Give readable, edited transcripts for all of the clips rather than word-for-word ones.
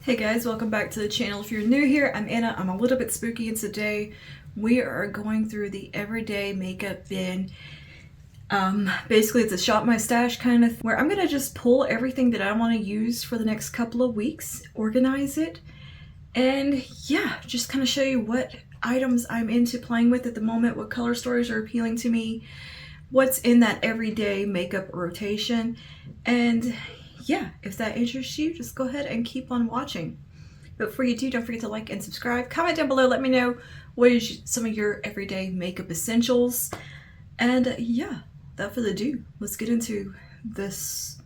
Hey guys, welcome back to the channel. If you're new here, I'm Anna. I'm a little bit spooky, and today we are going through the everyday makeup bin. Basically it's a shop my stash kind of where I'm gonna just pull everything that I want to use for the next couple of weeks, organize it, and yeah, just kind of show you what items I'm into playing with at the moment, what color stories are appealing to me, what's in that everyday makeup rotation, and yeah, if that interests you, just go ahead and keep on watching. But before you do, don't forget to like and subscribe. Comment down below, let me know what is some of your everyday makeup essentials. And yeah, without further ado, let's get into this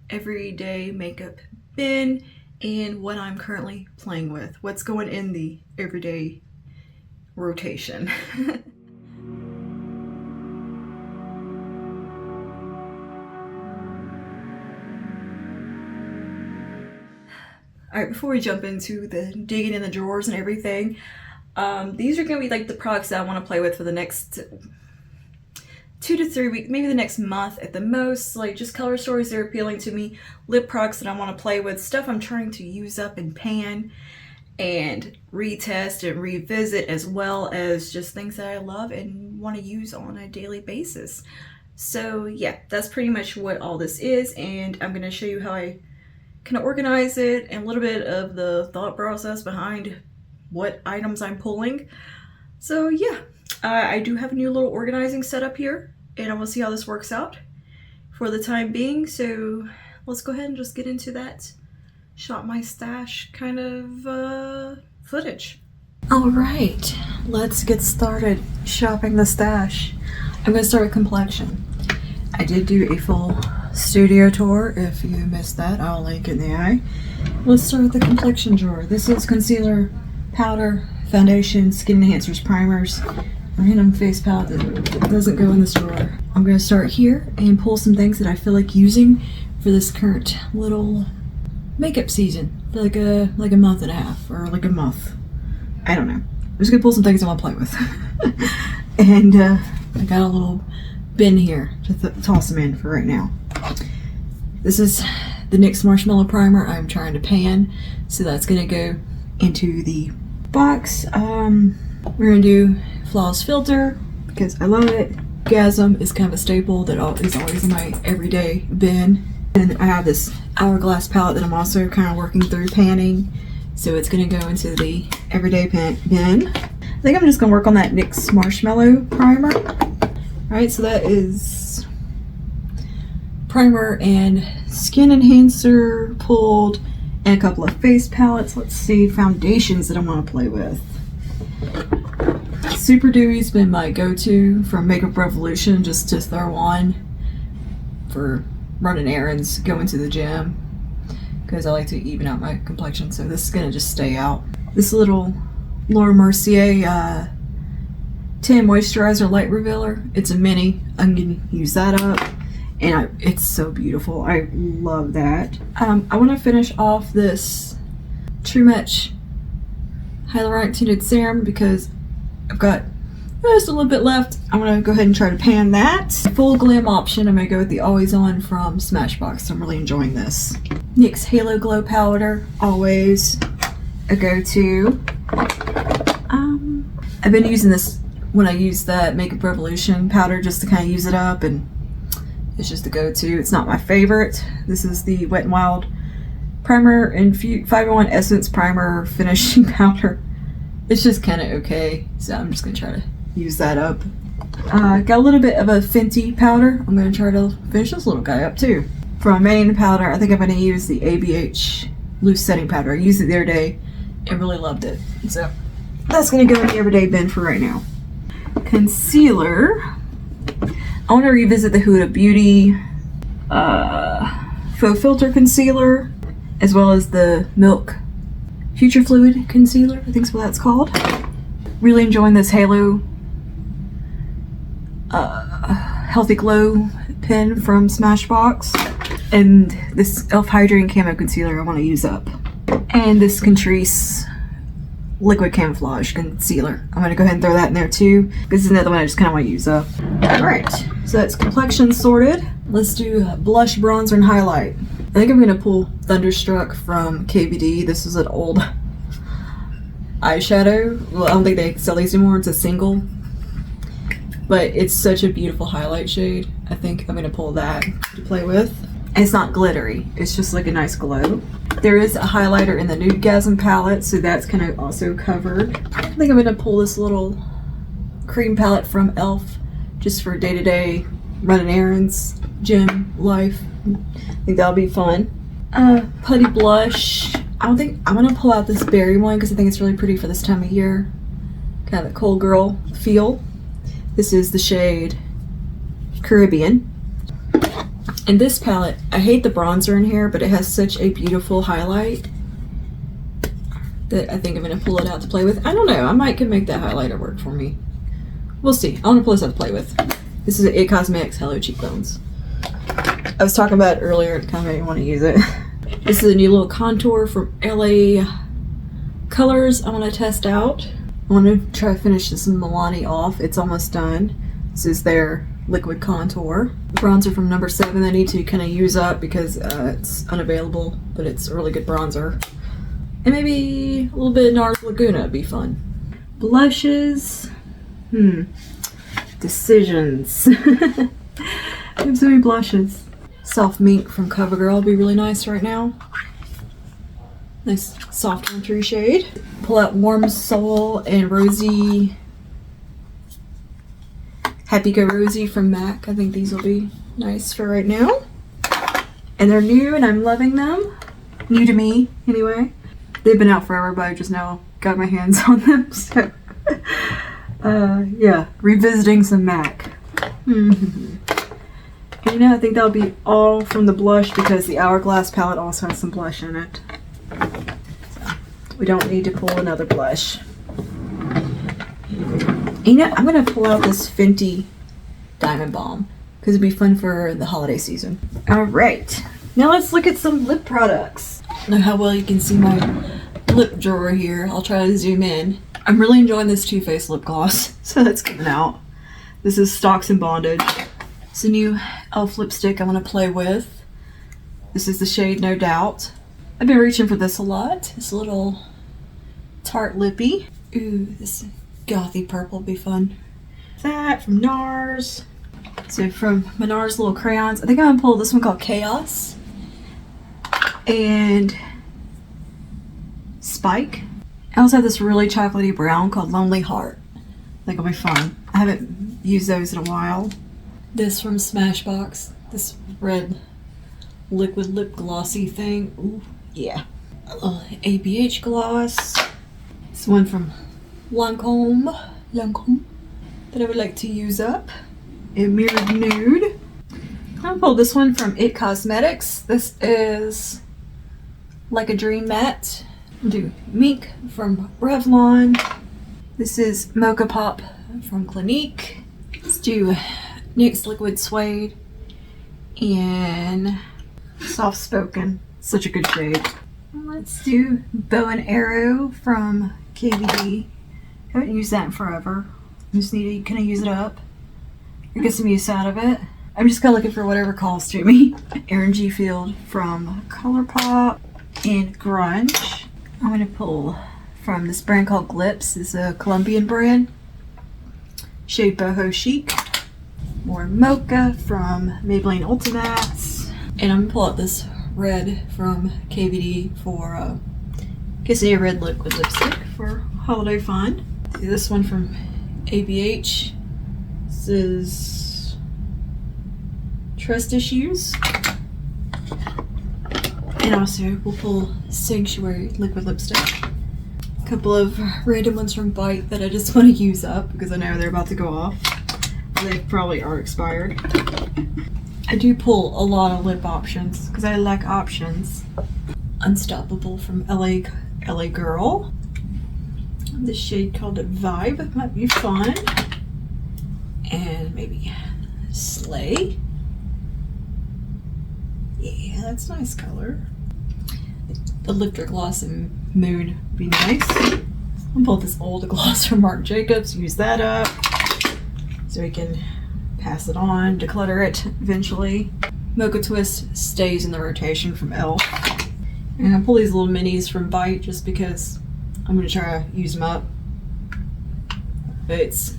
everyday makeup bin and what I'm currently playing with. What's going in the everyday rotation. Alright, before we jump into the digging in the drawers and everything, these are going to be like the products that I want to play with for the next 2 to 3 weeks, maybe the next month at the most. Like just color stories that are appealing to me, lip products that I want to play with, stuff I'm trying to use up and pan and retest and revisit, as well as just things that I love and want to use on a daily basis. So yeah, that's pretty much what all this is, and I'm going to show you how I kind of organize it and a little bit of the thought process behind what items I'm pulling. So yeah, I do have a new little organizing setup here, and I will see how this works out for the time being. So let's go ahead and just get into that shop my stash kind of footage. All right, let's get started shopping the stash. I'm going to start with complexion. I did do a full studio tour. If you missed that, I'll link in the eye. Let's start with the complexion drawer. This is concealer, powder, foundation, skin enhancers, primers, random face palette that doesn't go in this drawer. I'm going to start here and pull some things that I feel like using for this current little makeup season for like a month and a half, or like a month. I don't know. I'm just going to pull some things I want to play with. And I got a little bin here to toss them in for right now. This is the NYX Marshmallow Primer I'm trying to pan, so that's going to go into the box. We're going to do Flawless Filter because I love it. Gasm is kind of a staple that is always in my everyday bin. And I have this Hourglass palette that I'm also kind of working through panning, so it's going to go into the everyday bin. I think I'm just going to work on that NYX Marshmallow Primer. Alright, so that is primer and skin enhancer pulled, and a couple of face palettes. Let's see, foundations that I want to play with. Super Dewey's been my go-to from Makeup Revolution, just to throw on for running errands, going to the gym, because I like to even out my complexion, so this is going to just stay out. This little Laura Mercier Tan Moisturizer Light Revealer. It's a mini. I'm going to use that up, and it's so beautiful. I love that. I want to finish off this True Match Hyaluronic Tinted Serum because I've got just a little bit left. I'm going to go ahead and try to pan that. Full glam option, I'm going to go with the Always On from Smashbox. I'm really enjoying this. NYX Halo Glow Powder, always a go-to. I've been using this when I use that Makeup Revolution powder just to kind of use it up, and it's just a go-to. It's not my favorite. This is the Wet n Wild Primer and 501 Essence Primer Finishing Powder. It's just kind of okay, so I'm just going to try to use that up. Got a little bit of a Fenty powder. I'm going to try to finish this little guy up too. For my main powder, I think I'm going to use the ABH Loose Setting Powder. I used it the other day and really loved it. So that's going to go in the everyday bin for right now. Concealer. I want to revisit the Huda Beauty Faux Filter Concealer, as well as the Milk Future Fluid Concealer, I think is what that's called. Really enjoying this Halo Healthy Glow pen from Smashbox, and this e.l.f. Hydrating Camo Concealer I want to use up, and this Catrice Liquid Camouflage Concealer. I'm going to go ahead and throw that in there too. This is another one I just kind of want to use up. Alright, so that's complexion sorted. Let's do blush, bronzer, and highlight. think I'm gonna pull Thunderstruck from KVD. This is an old eyeshadow. Well, I don't think they sell these anymore. It's a single, but it's such a beautiful highlight shade. I think I'm gonna pull that to play with. And it's not glittery. It's just like a nice glow. There is a highlighter in the Nudegasm palette, so that's kind of also covered. I think I'm gonna pull this little cream palette from e.l.f. just for day-to-day running errands, gym life. I think that'll be fun. Putty blush. I don't think I'm gonna pull out this berry one because I think it's really pretty for this time of year. Kind of a cold girl feel. This is the shade Caribbean. In this palette, I hate the bronzer in here, but it has such a beautiful highlight that I think I'm gonna pull it out to play with. I don't know, I might could make that highlighter work for me. We'll see. I wanna pull this out to play with. This is It Cosmetics Hello Cheekbones. I was talking about it earlier, it kind of made me want to use it. This is a new little contour from LA Colors I want to test out. I want to try to finish this Milani off. It's almost done. This is their liquid contour. Bronzer from number 7 I need to kind of use up because it's unavailable, but it's a really good bronzer. And maybe a little bit of NARS Laguna would be fun. Blushes. Decisions. I have so many blushes. Soft Mink from CoverGirl will be really nice right now. Nice soft wintry shade. Pull out Warm Soul and Rosy. Happy Go Rosy from MAC. I think these will be nice for right now. And they're new and I'm loving them. New to me, anyway. They've been out forever, but I just now got my hands on them. So, yeah, revisiting some MAC. And you know, I think that'll be all from the blush because the Hourglass palette also has some blush in it. So we don't need to pull another blush. And you know, I'm going to pull out this Fenty Diamond Balm because it'd be fun for the holiday season. Alright, now let's look at some lip products. I don't know how well you can see my lip drawer here. I'll try to zoom in. I'm really enjoying this Too Faced lip gloss, so that's coming out. This is Stocks and Bondage. It's a new e.l.f. lipstick I want to play with. This is the shade No Doubt. I've been reaching for this a lot. It's a little tart lippy. Ooh, this gothy purple will be fun. That from NARS. So from my NARS little crayons, I think I'm going to pull this one called Chaos. And Spike. I also have this really chocolatey brown called Lonely Heart. I think it'll be fun. I haven't used those in a while. This from Smashbox, this red liquid lip glossy thing. Ooh, yeah. A little ABH gloss. This one from Lancome that I would like to use up. A mirrored nude. I pulled this one from It Cosmetics. This is Like a Dream Matte. I'll do Mink from Revlon. This is Mocha Pop from Clinique. Let's do NYX Liquid Suede and Soft Spoken. Such a good shade. Let's do Bow and Arrow from KVD. Haven't used that in forever. Just need to kind of use it up or get some use out of it. I'm just kind of looking for whatever calls to me. Erin G. Field from ColourPop and Grunge. I'm going to pull from this brand called Glips. It's a Colombian brand. Shade Boho Chic. More Mocha from Maybelline Ultimates. And I'm going to pull out this red from KVD for Quesadilla Red Liquid Lipstick for holiday fun. This one from ABH. This is Trust Issues. And also we'll pull Sanctuary Liquid Lipstick. A couple of random ones from Bite that I just want to use up because I know they're about to go off. They probably are expired. I do pull a lot of lip options because I like options. Unstoppable from LA Girl. This shade called Vibe might be fun. And maybe Slay. Yeah, that's a nice color. The Lifter Gloss and Moon would be nice. I'll pull this old gloss from Marc Jacobs, use that up so we can pass it on, declutter it eventually. Mocha Twist stays in the rotation from e.l.f. And I pull these little minis from Bite just because I'm going to try to use them up. But it's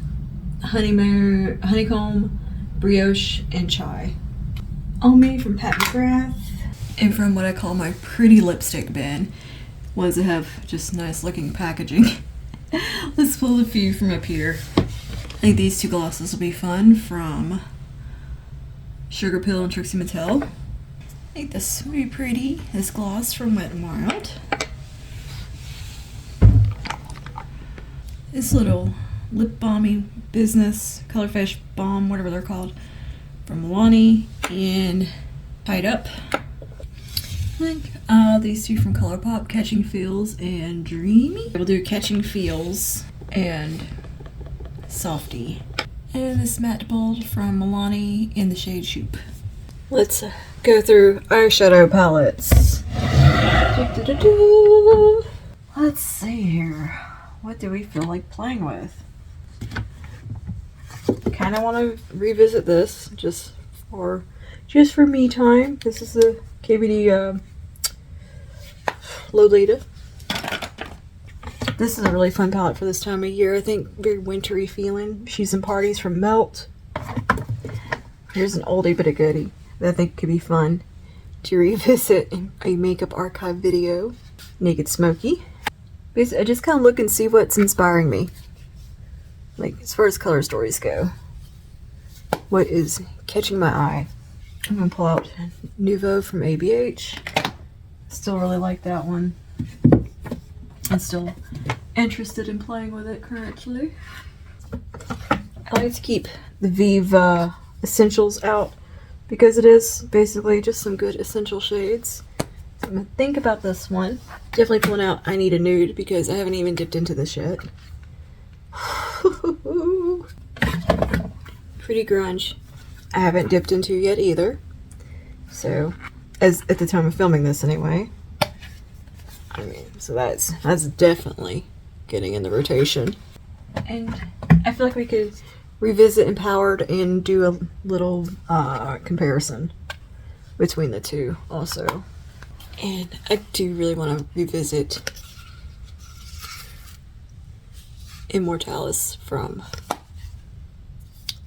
honeycomb, brioche, and chai. Omi from Pat McGrath. And from what I call my pretty lipstick bin, ones that have just nice looking packaging. Let's pull a few from up here. I think these two glosses will be fun, from Sugar Pill and Trixie Mattel. I think this would be pretty, this gloss from Wet n Wild. This little lip balmy business, Colorfish Balm, whatever they're called, from Milani, and Tied Up. I think these two from ColourPop, Catching Feels and Dreamy. We'll do Catching Feels and Softy. And this matte bold from Milani in the shade Shoop. Let's go through eyeshadow palettes. Let's see here. What do we feel like playing with? Kind of want to revisit this just for me time. This is the KBD Lolita. This is a really fun palette for this time of year. I think very wintry feeling. She's in Parties from Melt. Here's an oldie but a goodie that I think could be fun to revisit in a makeup archive video. Naked Smoky. Basically, I just kind of look and see what's inspiring me. Like, as far as color stories go. What is catching my eye? I'm going to pull out Nouveau from ABH. Still really like that one. I'm still interested in playing with it currently. I like to keep the Vive Essentials out because it is basically just some good essential shades. So I'm going to think about this one. Definitely pulling out I Need a Nude because I haven't even dipped into this yet. Pretty Grunge. I haven't dipped into yet either. So, as at the time of filming this anyway. I mean, so that's definitely getting in the rotation. And I feel like we could revisit Empowered and do a little comparison between the two also. And I do really want to revisit Immortalis from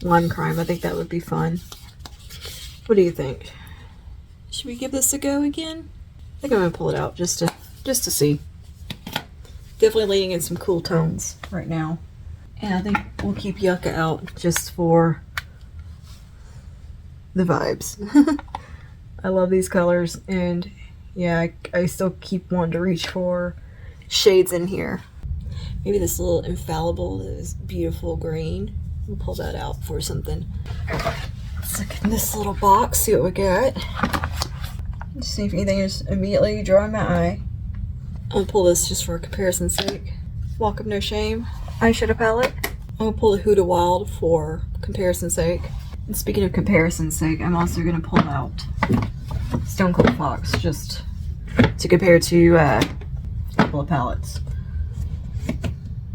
Lime Crime. I think that would be fun. What do you think? Should we give this a go again? I think I'm gonna pull it out just to see. Definitely leaning in some cool tones right now. And I think we'll keep Yucca out just for the vibes. I love these colors, and yeah, I still keep wanting to reach for shades in here. Maybe this little Infallible, this beautiful green. We'll pull that out for something. Let's look in this little box, see what we got. Just see if anything is immediately drawing my eye. I'm gonna pull this just for comparison's sake. Walk of No Shame eyeshadow palette. I'm gonna pull the Huda Wild for comparison's sake. And speaking of comparison's sake, I'm also gonna pull out Stone Cold Fox just to compare to a couple of palettes.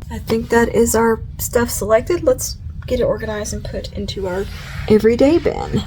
I think that is our stuff selected. Let's get it organized and put into our everyday bin.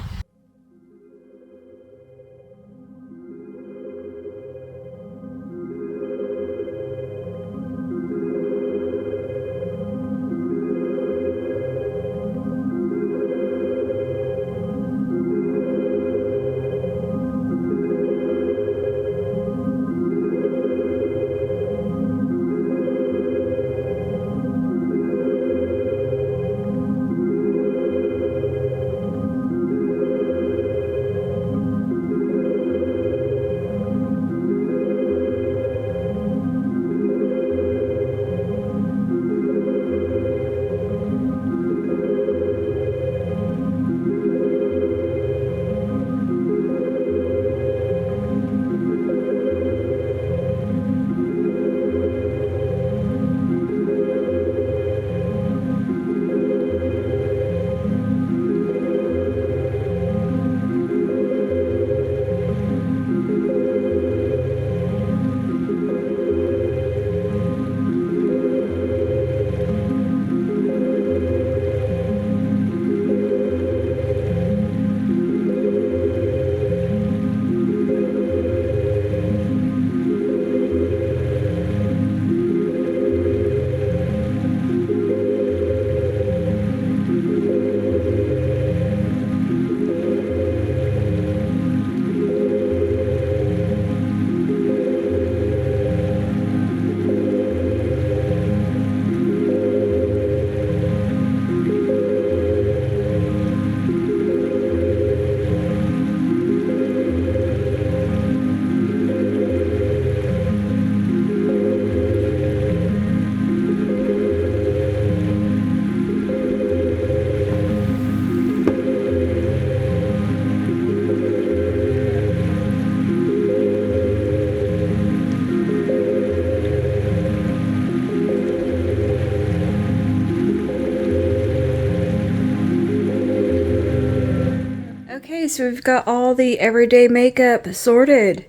so we've got all the everyday makeup sorted.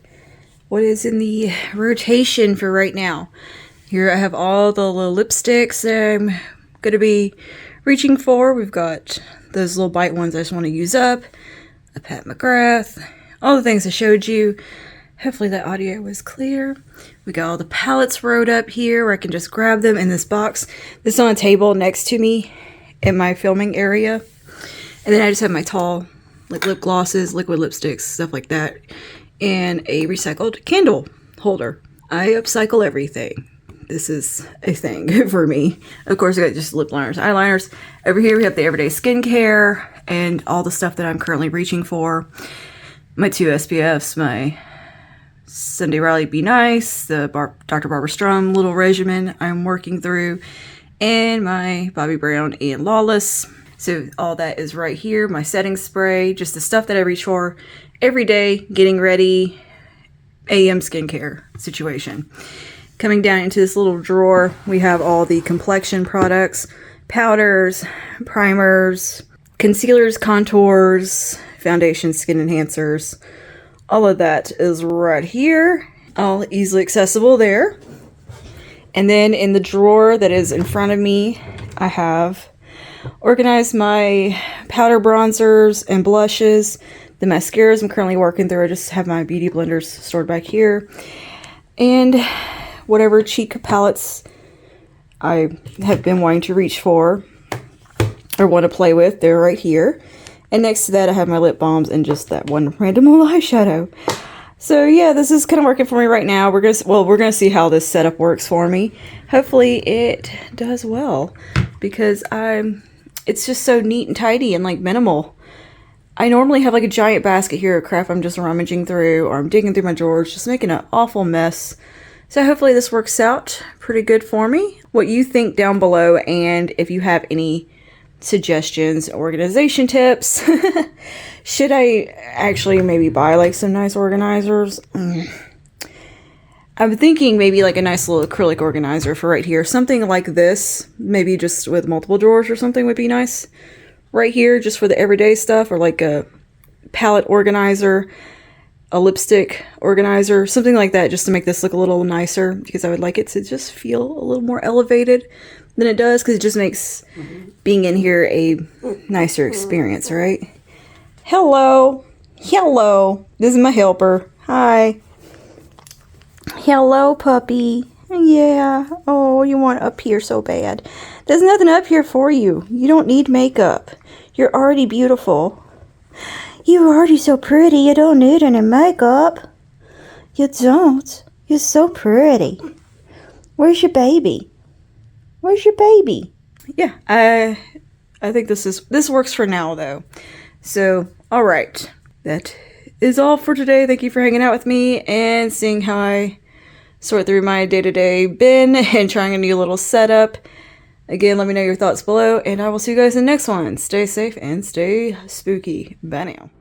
What is in the rotation for right now? Here I have all the little lipsticks that I'm going to be reaching for. We've got those little bite ones I just want to use up. A Pat McGrath. All the things I showed you. Hopefully that audio was clear. We got all the palettes rode up here where I can just grab them in this box. This is on a table next to me in my filming area. And then I just have my tall like lip glosses, liquid lipsticks, stuff like that. And a recycled candle holder. I upcycle everything. This is a thing for me. Of course, I got just lip liners, eyeliners. Over here, we have the everyday skincare and all the stuff that I'm currently reaching for. My 2 SPFs, my Sunday Riley Be Nice, the Dr. Barbara Strum little regimen I'm working through, and my Bobbi Brown and Lawless. So all that is right here. My setting spray, just the stuff that I reach for every day, getting ready, AM skincare situation. Coming down into this little drawer, we have all the complexion products, powders, primers, concealers, contours, foundations, skin enhancers. All of that is right here, all easily accessible there. And then in the drawer that is in front of me, I have organized my powder bronzers and blushes. The mascaras I'm currently working through, I just have my beauty blenders stored back here. And whatever cheek palettes I have been wanting to reach for or want to play with, they're right here. And next to that, I have my lip balms and just that one random little eyeshadow. So yeah, this is kind of working for me right now. We're gonna see how this setup works for me. Hopefully it does well, because it's just so neat and tidy and like minimal. I normally have like a giant basket here of crap I'm just rummaging through, or I'm digging through my drawers, just making an awful mess. So hopefully this works out pretty good for me. What you think down below, and if you have any suggestions, organization tips. Should I actually maybe buy like some nice organizers? I'm thinking maybe like a nice little acrylic organizer for right here. Something like this, maybe just with multiple drawers or something would be nice. Right here, just for the everyday stuff, or like a palette organizer, a lipstick organizer, something like that, just to make this look a little nicer, because I would like it to just feel a little more elevated than it does, because it just makes being in here a nicer experience, right? Hello. Hello. This is my helper. Hi. Hello, puppy. Yeah. Oh, you want up here so bad. There's nothing up here for you. You don't need makeup. You're already beautiful. You're already so pretty. You don't need any makeup. You don't. You're so pretty. Where's your baby? Where's your baby? Yeah, I think this works for now, though. So, all right. That is all for today. Thank you for hanging out with me and seeing how I sort through my day-to-day bin and trying a new little setup. Again, let me know your thoughts below, and I will see you guys in the next one. Stay safe and stay spooky. Bye now.